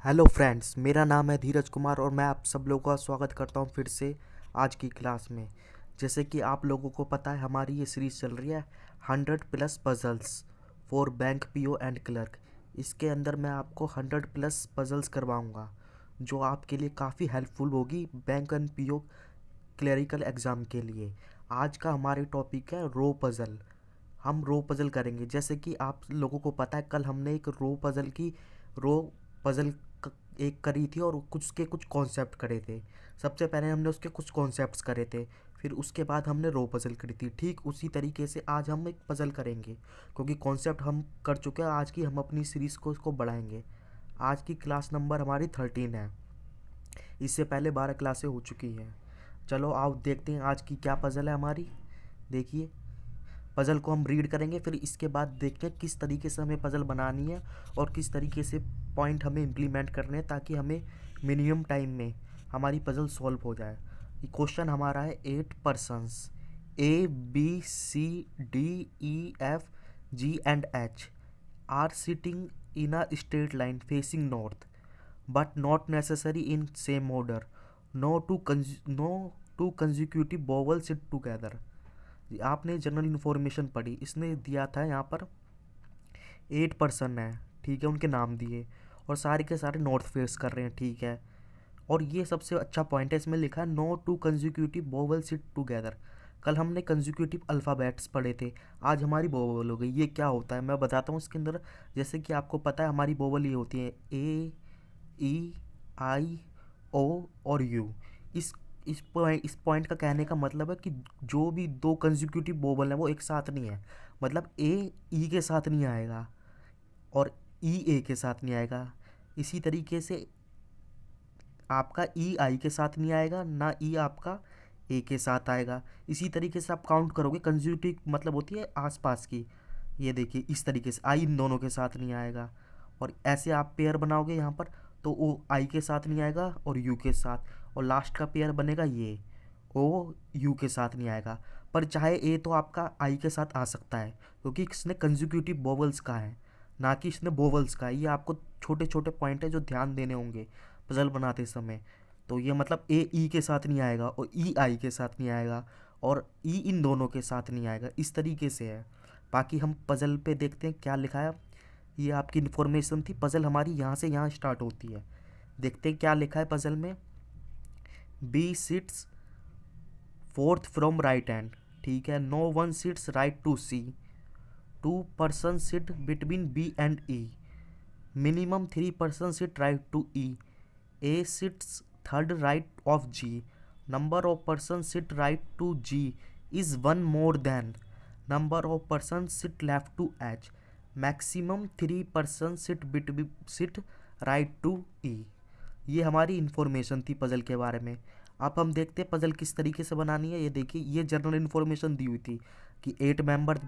Hello friends, मेरा नाम है धीरज कुमार और मैं आप सब लोगों का स्वागत करता हूं फिर से आज की क्लास में। जैसे कि आप लोगों को पता है, हमारी ये सीरीज़ चल रही है 100+ puzzles for bank PO and clerk. इसके अंदर मैं आपको 100+ पजल्स करवाऊंगा जो आपके लिए काफ़ी हेल्पफुल होगी bank and PO clerical exam के लिए। आज का हमारे टॉपिक है रो पज़ल। हम रो पज़ल करेंगे। जैसे कि आप लोगों को पता है, कल हमने एक रो पज़ल एक करी थी और कुछ के कुछ कॉन्सेप्ट करे थे। सबसे पहले हमने उसके कुछ कॉन्सेप्ट्स करे थे, फिर उसके बाद हमने रो पज़ल करी थी। ठीक उसी तरीके से आज हम एक पज़ल करेंगे, क्योंकि कॉन्सेप्ट हम कर चुके हैं। आज की हम अपनी सीरीज़ को इसको बढ़ाएंगे। आज की क्लास नंबर हमारी 13 है। इससे पहले 12 क्लासें हो चुकी हैं। चलो आओ देखते हैं आज की क्या पज़ल है हमारी। देखिए, पज़ल को हम रीड करेंगे, फिर इसके बाद देखते हैं किस तरीके से हमें पज़ल बनानी है और किस तरीके से पॉइंट हमें इम्प्लीमेंट करने हैं, ताकि हमें मिनिमम टाइम में हमारी पज़ल सॉल्व हो जाए। ये क्वेश्चन हमारा है 8 persons A B C D E F G and H are sitting in a straight line facing north but not necessary in same order. No two consecutive vowels sit together. आपने general information पढ़ी, इसने दिया था यहाँ पर 8 person है, ठीक है, उनके नाम दिए और सारे के सारे नॉर्थ फेस कर रहे हैं, ठीक है। और ये सबसे अच्छा पॉइंट है, इसमें लिखा है no two consecutive vowel sit together. कल हमने कंजिक्यूटिव अल्फ़ाबेट्स पढ़े थे, आज हमारी वोवल हो गई। ये क्या होता है मैं बताता हूँ इसके अंदर। जैसे कि आपको पता है, हमारी वोवल ये होती है A E I O और यू। इस इस पॉइंट का कहने का मतलब है कि जो भी दो कंजिक्यूटिव वोवल हैं वो एक साथ नहीं है। मतलब ए ई के साथ नहीं आएगा और ई ए के साथ नहीं आएगा। इसी तरीके से आपका ई आई के साथ नहीं आएगा, ना ई आपका ए के साथ आएगा। इसी तरीके से आप काउंट करोगे, कंज्यूटिव मतलब होती है आसपास की। ये देखिए, इस तरीके से आई इन दोनों के साथ नहीं आएगा। और ऐसे आप पेयर बनाओगे यहाँ पर, तो ओ आई के साथ नहीं आएगा और यू के साथ, और लास्ट का पेयर बनेगा ये ओ यू के साथ नहीं आएगा। पर चाहे ए तो आपका आई के साथ आ सकता है, क्योंकि इसने कंजिक्यूटिव वोवल्स का है, ना कि इसने वोवल्स का है। ये आपको छोटे छोटे पॉइंट है जो ध्यान देने होंगे पजल बनाते समय। तो ये मतलब ए ई के साथ नहीं आएगा और ई आई के साथ नहीं आएगा और ई इन दोनों के साथ नहीं आएगा। इस तरीके से है। बाकी हम पजल पे देखते हैं क्या लिखा है। ये आपकी इन्फॉर्मेशन थी। पजल हमारी यहाँ से यहाँ स्टार्ट होती है। देखते हैं क्या लिखा है पजल में। B sits fourth from right hand, ठीक है। No one sits right to C. 2 person sit between B and E. Minimum 3 person sit right to E. A sits third right of G. Number of persons sit right to G is one more than number of persons sit left to H. Maximum 3 persons sit right to E. ये हमारी information थी puzzle के बारे में। अब हम देखते हैं पज़ल किस तरीके से बनानी है। ये देखिए, ये जनरल इन्फॉर्मेशन दी हुई थी कि 8 मेंबर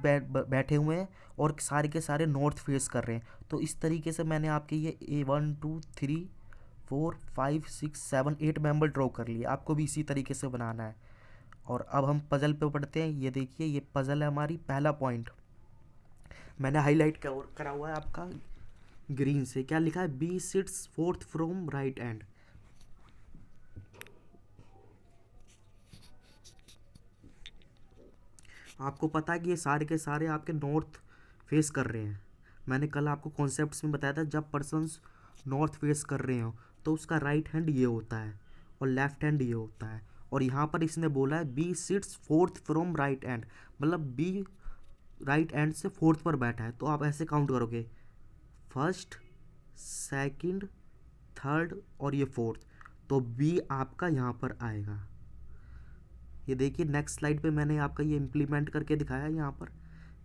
बैठे हुए हैं और सारे के सारे नॉर्थ फेस कर रहे हैं। तो इस तरीके से मैंने आपके ये A 1 2 3 4 5 6 7 8 मेंबर ड्रॉ कर लिए। आपको भी इसी तरीके से बनाना है। और अब हम पज़ल पे पढ़ते हैं। ये देखिए, ये पज़ल है हमारी। पहला पॉइंट मैंने हाईलाइट करा हुआ है आपका ग्रीन से। क्या लिखा है? B sits fourth from right end. आपको पता है कि ये सारे के सारे आपके नॉर्थ फेस कर रहे हैं। मैंने कल आपको कॉन्सेप्ट्स में बताया था, जब पर्सन्स नॉर्थ फेस कर रहे हो तो उसका राइट हैंड ये होता है और लेफ्ट हैंड ये होता है। और यहाँ पर इसने बोला है B sits fourth from right end, मतलब बी राइट एंड से फोर्थ पर बैठा है। तो आप ऐसे काउंट करोगे, फर्स्ट, सेकंड, थर्ड और ये फोर्थ। तो बी आपका यहाँ पर आएगा। ये देखिए, नेक्स्ट स्लाइड पे मैंने आपका ये इम्प्लीमेंट करके दिखाया है। यहाँ पर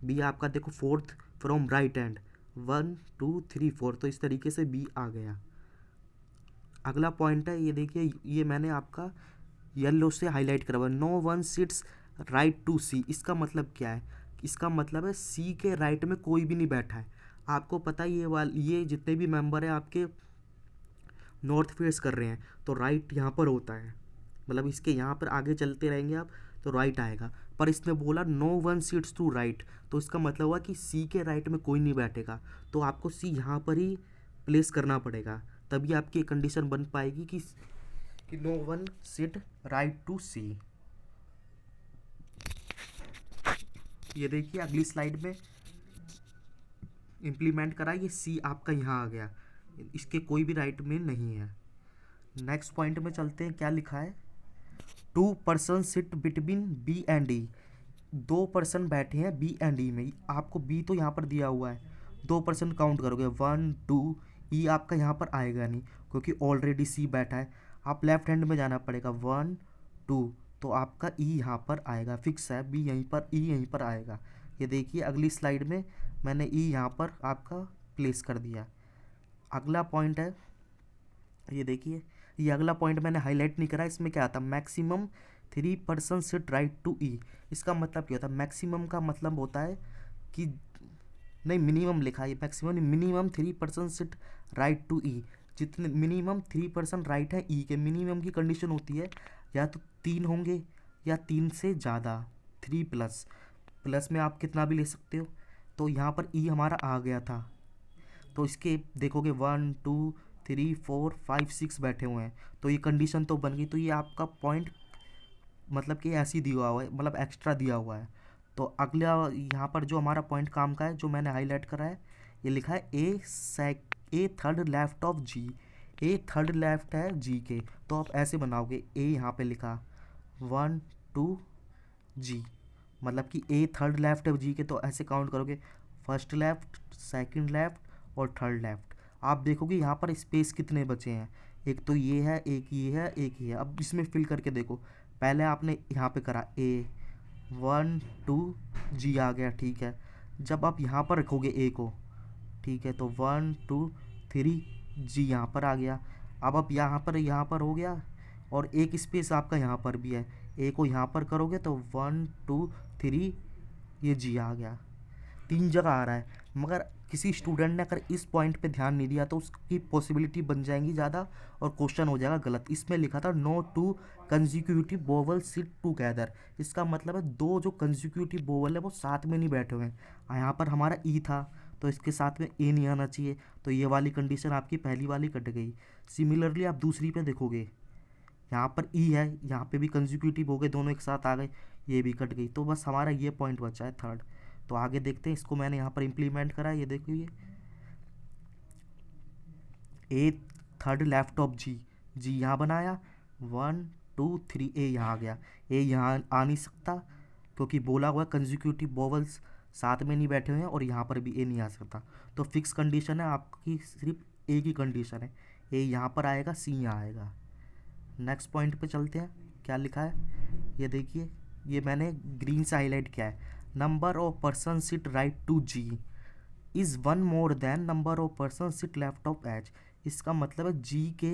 बी आपका देखो फोर्थ फ्रॉम राइट हैंड, 1 2 3 4। तो इस तरीके से बी आ गया। अगला पॉइंट है, ये देखिए, ये मैंने आपका येलो से हाईलाइट करा हुआ है। No one sits right to C. इसका मतलब क्या है? इसका मतलब है सी के राइट में कोई भी नहीं बैठा है। आपको पता है ये जितने भी मेंबर हैं आपके नॉर्थ फेस कर रहे हैं, तो राइट यहाँ पर होता है। मतलब इसके यहाँ पर आगे चलते रहेंगे आप तो राइट आएगा। पर इसने बोला no one seats to right, तो इसका मतलब हुआ कि सी के राइट में कोई नहीं बैठेगा। तो आपको सी यहाँ पर ही प्लेस करना पड़ेगा, तभी आपकी कंडीशन बन पाएगी कि no one sit right to C. ये देखिए अगली स्लाइड में इम्प्लीमेंट करा, ये सी आपका यहाँ आ गया, इसके कोई भी राइट में नहीं है। नेक्स्ट पॉइंट में चलते हैं, क्या लिखा है, 2 person sit between B and D. 2 person बैठे हैं बी एंड ई में, आपको बी तो यहाँ पर दिया हुआ है, 2 पर्सन काउंट करोगे 1 2, ई आपका यहाँ पर आएगा नहीं क्योंकि ऑलरेडी सी बैठा है। आप लेफ्ट हैंड में जाना पड़ेगा 1 2, तो आपका ई यहाँ पर आएगा, फिक्स है, बी यहीं पर, ई यहीं पर आएगा। ये देखिए अगली स्लाइड में मैंने ई यहाँ पर आपका प्लेस कर दिया। अगला पॉइंट है, ये देखिए, ये अगला पॉइंट मैंने हाईलाइट नहीं करा, इसमें क्या आता, maximum 3 person sit right to E. इसका मतलब क्या होता है, मैक्सिमम का मतलब होता है कि नहीं, मिनिमम लिखा है, मैक्सिमम नहीं, minimum 3 person sit right to E. जितने मिनिमम 3 पर्सन राइट है ई के, मिनिमम की कंडीशन होती है या तो 3 होंगे या 3 से ज़्यादा, 3 प्लस, प्लस में आप कितना भी ले सकते हो। तो यहाँ पर ई हमारा आ गया था, तो इसके देखोगे 1 2 3 4 5 6 बैठे हुए हैं, तो ये कंडीशन तो बन गई। तो ये आपका पॉइंट मतलब कि ऐसे ही दिया हुआ है, मतलब एक्स्ट्रा दिया हुआ है। तो अगला यहाँ पर जो हमारा पॉइंट काम का है, जो मैंने हाईलाइट करा है, ये लिखा है a third left of G. A third left है जी के, तो आप ऐसे बनाओगे, ए यहाँ पे लिखा 1 2 जी, मतलब कि ए थर्ड लेफ्ट है जी के, तो ऐसे काउंट करोगे, फर्स्ट लेफ्ट, सेकंड लेफ्ट और थर्ड लेफ्ट। आप देखोगे यहाँ पर स्पेस कितने बचे हैं, एक तो ये है, एक ये है, एक ये है। अब इसमें फिल करके देखो, पहले आपने यहाँ पे करा ए 1 2 जी आ गया, ठीक है। जब आप यहाँ पर रखोगे ए को, ठीक है, तो 1 2 3 जी यहाँ पर आ गया। अब आप यहाँ पर हो गया, और एक स्पेस आपका यहाँ पर भी है, ए को यहाँ पर करोगे तो 1 2 3 ये जी आ गया, 3 जगह आ रहा है। मगर किसी स्टूडेंट ने अगर इस पॉइंट पे ध्यान नहीं दिया तो उसकी पॉसिबिलिटी बन जाएंगी ज़्यादा और क्वेश्चन हो जाएगा गलत। इसमें लिखा था no two consecutive vowel sit together, इसका मतलब है दो जो कंजिक्यूटिव वोवल है वो साथ में नहीं बैठे हुए हैं। यहाँ पर हमारा ई था तो इसके साथ में ए नहीं आना चाहिए, तो ये वाली कंडीशन आपकी पहली वाली कट गई। सिमिलरली आप दूसरी पे देखोगे, यहाँ पर ई है, यहाँ पे भी कंजिक्यूटिव हो गए, दोनों एक साथ आ गए, ये भी कट गई। तो बस हमारा ये पॉइंट बचा है थर्ड। तो आगे देखते हैं, इसको मैंने यहाँ पर इम्प्लीमेंट करा है, ये देखो, ये ए थर्ड लेफ्ट ऑफ जी, जी यहाँ बनाया, 1 2 3 ए यहाँ आ गया। ए यहाँ आ नहीं सकता क्योंकि बोला हुआ कंजिक्यूटिव वोवल्स साथ में नहीं बैठे हुए हैं, और यहाँ पर भी ए नहीं आ सकता। तो फिक्स कंडीशन है आपकी, सिर्फ ए की कंडीशन है, ए यहाँ पर आएगा, सी यहाँ आएगा। नेक्स्ट पॉइंट पे चलते हैं, क्या लिखा है, ये देखिए, ये मैंने ग्रीन से हाईलाइट किया है, number of person sit right to G is 1 more than number of person sit left of H. इसका मतलब है जी के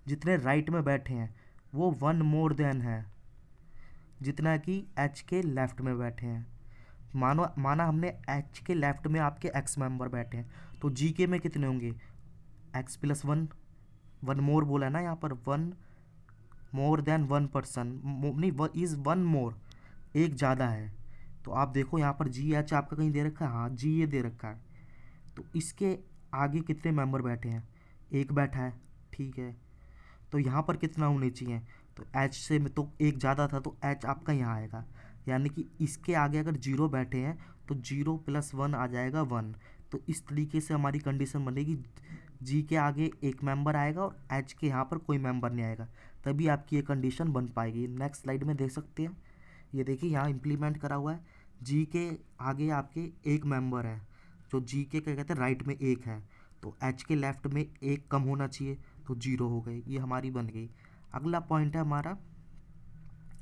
जितने राइट में बैठे हैं वो 1 मोर देन है जितना कि एच के लेफ्ट में बैठे हैं। माना हमने एच के लेफ्ट में आपके एक्स मेंबर बैठे हैं, तो जी के में कितने होंगे, एक्स प्लस 1, 1 मोर बोला है ना यहाँ पर, 1 मोर देन 1 पर्सन, नहीं, इज़ 1 मोर, एक ज़्यादा है। तो आप देखो यहाँ पर जी एच आपका कहीं दे रखा है, हाँ जी ये दे रखा है। तो इसके आगे कितने मेंबर बैठे हैं, एक बैठा है, ठीक है। तो यहाँ पर कितना होने चाहिए, तो एच से में तो एक ज़्यादा था, तो एच आपका यहाँ आएगा, यानी कि इसके आगे अगर 0 बैठे हैं तो 0 + 1 आ जाएगा 1। तो इस तरीके से हमारी कंडीशन बनेगी, जी के आगे एक मेंबर आएगा और एच के यहाँ पर कोई मेंबर नहीं आएगा, तभी आपकी ये कंडीशन बन पाएगी। नेक्स्ट स्लाइड में देख सकते हैं, ये देखिए यहाँ इम्प्लीमेंट करा हुआ है, जी के आगे आपके एक मेंबर है, जो जी के क्या कहते हैं राइट में एक है, तो एच के लेफ्ट में एक कम होना चाहिए, तो 0 हो गई, ये हमारी बन गई। अगला पॉइंट है हमारा,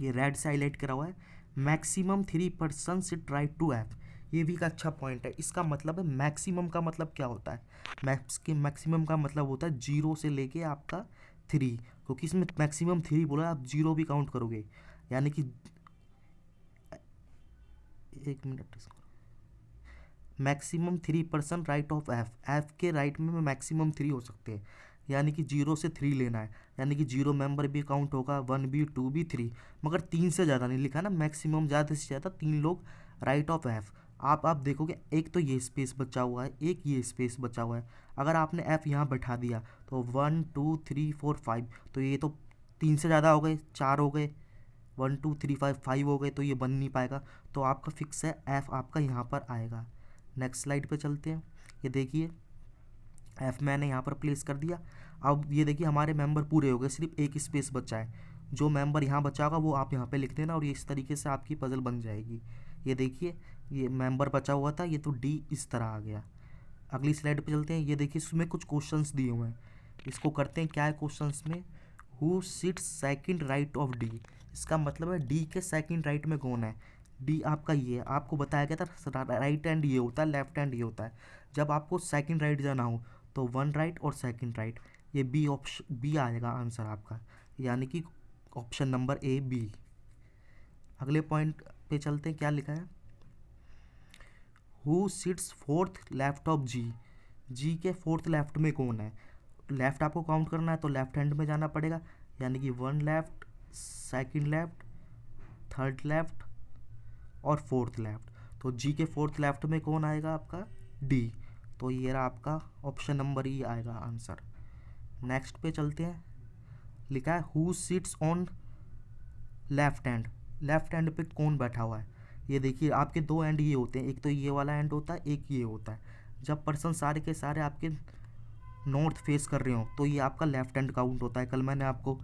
ये रेड से हाईलाइट करा हुआ है, maximum 3 person sit right to F. ये भी एक अच्छा पॉइंट है। इसका मतलब है मैक्सिमम का मतलब क्या होता है, मैक्सिमम का मतलब होता है 0 से लेके आपका 3, क्योंकि इसमें मैक्सिमम 3 बोला, आप 0 भी काउंट करोगे, यानी कि 1 minute, maximum 3 person right of F, F के राइट में मैक्सिमम 3 हो सकते हैं, यानी कि 0 से 3 लेना है, यानी कि 0 मेंबर भी काउंट होगा, 1 भी, 2 भी, 3, मगर 3 से ज़्यादा नहीं लिखा ना, मैक्सिमम ज़्यादा से ज़्यादा 3 लोग राइट ऑफ एफ। आप देखोगे एक तो ये स्पेस बचा हुआ है, एक ये स्पेस बचा हुआ है। अगर आपने एफ यहाँ बैठा दिया तो 1 2 3 4 5, तो ये तो 3 से ज़्यादा हो गए, 4 हो गए, 1 2 3 5 5 हो गए, तो ये बन नहीं पाएगा। तो आपका फिक्स है, एफ आपका यहाँ पर आएगा। नेक्स्ट स्लाइड पे चलते हैं। ये देखिए एफ मैंने यहाँ पर प्लेस कर दिया। अब ये देखिए हमारे मेंबर पूरे हो गए, सिर्फ एक स्पेस बचा है। जो मेंबर यहाँ बचा होगा वो आप यहाँ पे लिख देना और ये इस तरीके से आपकी पजल बन जाएगी। ये देखिए ये मेंबर बचा हुआ था, ये तो डी इस तरह आ गया। अगली स्लाइड पे चलते हैं। ये देखिए इसमें कुछ क्वेश्चंस दिए हुए हैं, इसको करते हैं। क्या है क्वेश्चंस में? Who sits second right of D. इसका मतलब है डी के सेकंड राइट में कौन है? डी आपका ये है। आपको बताया गया था राइट हैंड ये होता है, लेफ्ट हैंड ये होता है। जब आपको सेकंड राइट जाना हो तो 1 राइट और सेकंड राइट। ये बी ऑप्शन, बी आएगा आंसर आपका, यानी कि ऑप्शन नंबर ए बी। अगले पॉइंट पे चलते हैं। क्या लिखा है? Who sits fourth left of G. G के फोर्थ लेफ्ट में कौन है? लेफ्ट आपको काउंट करना है तो लेफ्ट हैंड में जाना पड़ेगा, यानी कि 1 left, second left, third left और फोर्थ लेफ्ट। तो जी के फोर्थ लेफ्ट में कौन आएगा आपका? डी। तो ये रहा आपका ऑप्शन नंबर ई आएगा आंसर। नेक्स्ट पे चलते हैं। लिखा है who sits on left hand. Left hand पे कौन बैठा हुआ है? ये देखिए आपके दो एंड ये होते हैं, एक तो ये वाला एंड होता है, एक ये होता है। जब पर्सन सारे के सारे आपके नॉर्थ फेस कर रहे हो तो ये आपका लेफ्ट हैंड काउंट होता है। कल मैंने आपको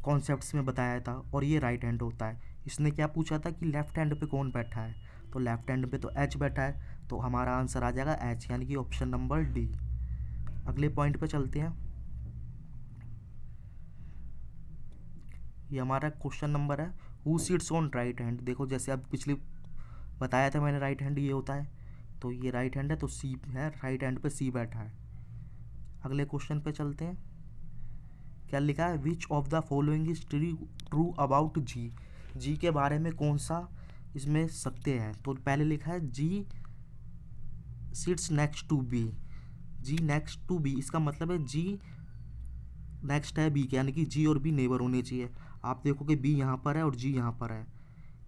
कॉन्सेप्ट्स में बताया था। और ये राइट हैंड होता है। इसने क्या पूछा था कि लेफ्ट हैंड पे कौन बैठा है, तो लेफ्ट हैंड पे तो एच बैठा है, तो हमारा आंसर आ जाएगा एच, यानी कि ऑप्शन नंबर डी। अगले पॉइंट पे चलते हैं। ये हमारा क्वेश्चन नंबर है who sits on right hand. देखो जैसे अब पिछली बताया था मैंने, राइट हैंड ये होता है, तो ये राइट हैंड है तो सी है, राइट हैंड पे सी बैठा है। अगले क्वेश्चन पे चलते हैं। क्या लिखा है? Which of the following is true about G. G के बारे में कौन सा इसमें सत्य है? तो पहले लिखा है G sits next to B. G next to B, इसका मतलब है जी नेक्स्ट है बी के, यानी कि जी और बी नेबर होने चाहिए। आप देखोगे बी यहाँ पर है और जी यहाँ पर है,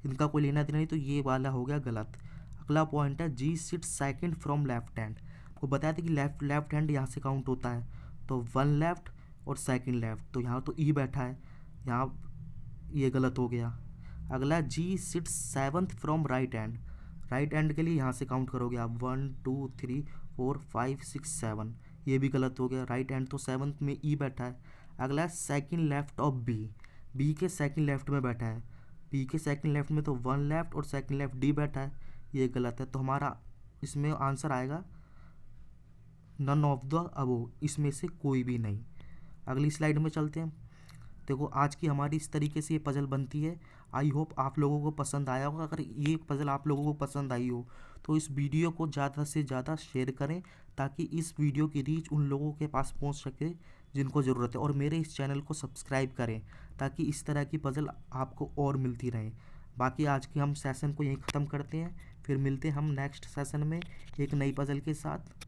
इनका कोई लेना देना नहीं, तो ये वाला हो गया गलत। अगला पॉइंट है G sits second from left hand. आपको बताया था कि लेफ्ट हैंड यहाँ से काउंट होता है, तो 1 लेफ्ट और सेकंड लेफ्ट, तो यहाँ तो ई बैठा है, यहाँ ये गलत हो गया। अगला G sits seventh from right hand. Right hand के लिए यहाँ से काउंट करोगे आप 1 2 3 4 5 6 7, ये भी गलत हो गया। राइट हैंड तो सेवंथ में ई बैठा है। अगला second left of B. B के सेकंड लेफ्ट में बैठा है, बी के सेकंड लेफ्ट में तो 1 लेफ्ट और सेकंड लेफ्ट डी बैठा है, ये गलत है। तो हमारा इसमें आंसर आएगा नन ऑफ द अबो, इसमें से कोई भी नहीं। अगली स्लाइड में चलते हैं। देखो आज की हमारी इस तरीके से ये पजल बनती है। आई होप आप लोगों को पसंद आया होगा। अगर ये पजल आप लोगों को पसंद आई हो तो इस वीडियो को ज़्यादा से ज़्यादा शेयर करें, ताकि इस वीडियो की रीच उन लोगों के पास पहुंच सके जिनको ज़रूरत है। और मेरे इस चैनल को सब्सक्राइब करें ताकि इस तरह की पजल आपको और मिलती रहे। बाकी आज के हम सेशन को यहीं ख़त्म करते हैं, फिर मिलते हैं हम नेक्स्ट सेशन में एक नई पजल के साथ।